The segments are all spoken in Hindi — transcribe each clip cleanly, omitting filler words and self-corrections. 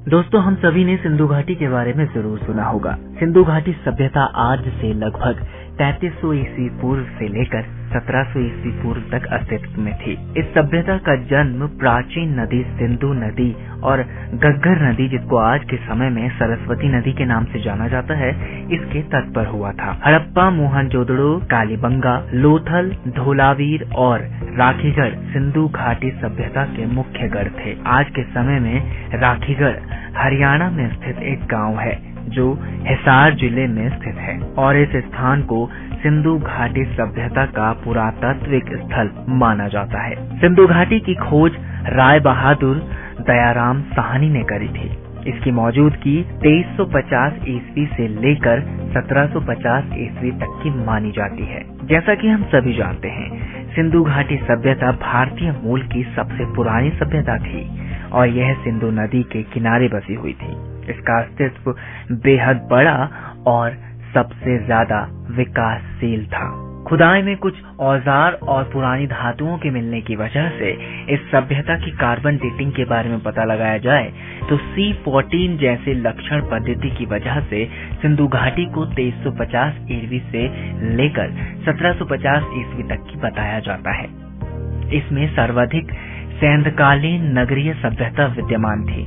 दोस्तों, हम सभी ने सिंधु घाटी के बारे में जरूर सुना होगा। सिंधु घाटी सभ्यता आज से लगभग 3300 ईस्वी पूर्व से लेकर 1700 ईस्वी पूर्व तक अस्तित्व में थी। इस सभ्यता का जन्म प्राचीन नदी सिंधु नदी और घग्गर नदी, जिसको आज के समय में सरस्वती नदी के नाम से जाना जाता है, इसके तट पर हुआ था। हड़प्पा, मोहनजोदड़ो, कालीबंगा, लोथल, धोलावीर और राखीगढ़ सिंधु घाटी सभ्यता के मुख्य गढ़ थे। आज के समय में राखीगढ़ हरियाणा में स्थित एक गांव है जो हिसार जिले में स्थित है और इस स्थान को सिंधु घाटी सभ्यता का पुरातात्विक स्थल माना जाता है। सिंधु घाटी की खोज राय बहादुर दयाराम साहनी ने करी थी। इसकी मौजूदगी 2350 ईस्वी से लेकर 1750 ईस्वी तक की मानी जाती है। जैसा कि हम सभी जानते हैं, सिंधु घाटी सभ्यता भारतीय मूल की सबसे पुरानी सभ्यता थी और यह सिंधु नदी के किनारे बसी हुई थी। इसका अस्तित्व बेहद बड़ा और सबसे ज्यादा विकासशील था। खुदाई में कुछ औजार और पुरानी धातुओं के मिलने की वजह से इस सभ्यता की कार्बन डेटिंग के बारे में पता लगाया जाए तो C14 जैसे लक्षण पद्धति की वजह से सिंधु घाटी को 2350 ईस्वी से लेकर 1750 ईस्वी तक की बताया जाता है। इसमें सर्वाधिक सैंधकालीन नगरीय सभ्यता विद्यमान थी।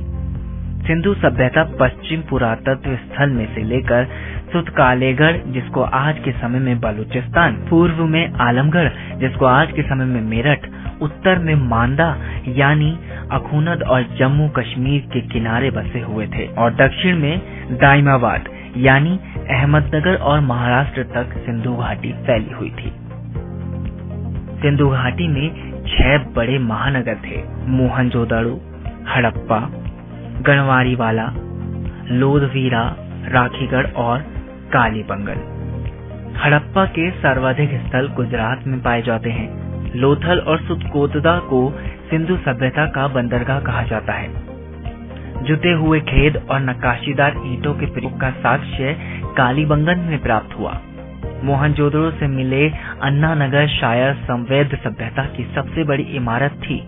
सिंधु सभ्यता पश्चिम पुरातत्व स्थल में से लेकर सुतकालेगढ़, जिसको आज के समय में बलूचिस्तान, पूर्व में आलमगढ़, जिसको आज के समय में मेरठ, उत्तर में मांदा यानी अखूनद और जम्मू कश्मीर के किनारे बसे हुए थे और दक्षिण में दाइमाबाद यानी अहमदनगर और महाराष्ट्र तक सिंधु घाटी फैली हुई थी। सिंधु घाटी में 6 बड़े महानगर थे: मोहनजोदड़ो, हड़प्पा, गढ़वारीवाला, लोधवीरा, राखीगढ़ और कालीबंगन। हड़प्पा के सर्वाधिक स्थल गुजरात में पाए जाते हैं। लोथल और सुतकोतदा को सिंधु सभ्यता का बंदरगाह कहा जाता है। जुते हुए खेत और नक्काशीदार ईंटों के प्रयोग का साक्ष्य कालीबंगन में प्राप्त हुआ। मोहनजोदड़ो से मिले अन्ना नगर शायद संवैध सभ्यता की सबसे बड़ी इमारत थी।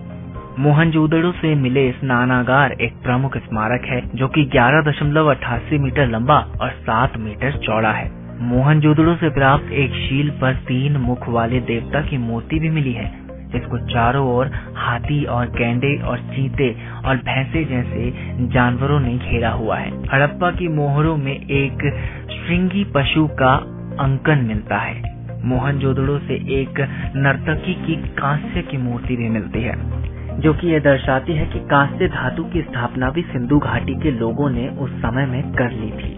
मोहनजोदड़ो से मिले स्नानागार एक प्रमुख स्मारक है जो कि 11.88 मीटर लंबा और 7 मीटर चौड़ा है। मोहनजोदड़ो से प्राप्त एक शील पर 3 मुख वाले देवता की मूर्ति भी मिली है, जिसको चारों ओर हाथी और गैंडे और चीते और भैंसे जैसे जानवरों ने घेरा हुआ है। हड़प्पा की मोहरों में एक श्रृंगी पशु का अंकन मिलता है। मोहनजोदड़ो से एक नर्तकी की कांस्य की मूर्ति भी मिलती है, जो कि यह दर्शाती है कि कांस्य धातु की स्थापना भी सिंधु घाटी के लोगों ने उस समय में कर ली थी।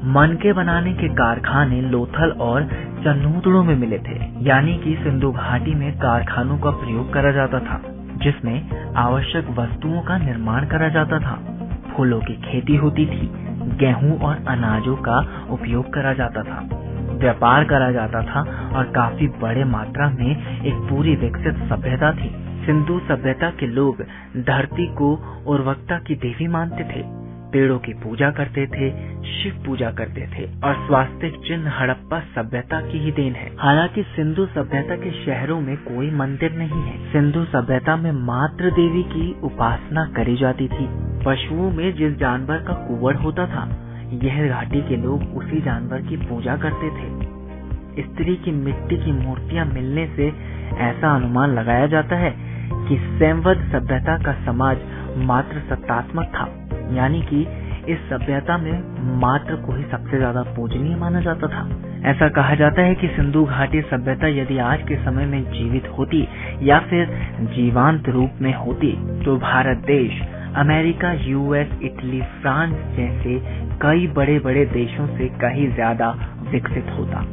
मनके बनाने के कारखाने लोथल और चन्नूदड़ो में मिले थे, यानी कि सिंधु घाटी में कारखानों का प्रयोग करा जाता था जिसमें आवश्यक वस्तुओं का निर्माण करा जाता था। फूलों की खेती होती थी, गेहूं और अनाजों का उपयोग करा जाता था, व्यापार करा जाता था और काफी बड़े मात्रा में एक पूरी विकसित सभ्यता थी। सिंधु सभ्यता के लोग धरती को उर्वरकता की देवी मानते थे, पेड़ों की पूजा करते थे, शिव पूजा करते थे और स्वास्तिक चिन्ह हड़प्पा सभ्यता की ही देन है। हालांकि सिंधु सभ्यता के शहरों में कोई मंदिर नहीं है। सिंधु सभ्यता में मातृ देवी की उपासना करी जाती थी। पशुओं में जिस जानवर का कुंवर होता था, यह घाटी के लोग उसी जानवर की पूजा करते थे। स्त्री की मिट्टी की मूर्तियां मिलने से ऐसा अनुमान लगाया जाता है कि सैंवद सभ्यता का समाज मात्र सत्तात्मक था, यानी कि इस सभ्यता में मात्र को ही सबसे ज्यादा पूजनीय माना जाता था। ऐसा कहा जाता है कि सिंधु घाटी सभ्यता यदि आज के समय में जीवित होती या फिर जीवांत रूप में होती तो भारत देश अमेरिका, यूएस, इटली, फ्रांस जैसे कई बड़े बड़े देशों से कहीं ज्यादा विकसित होता।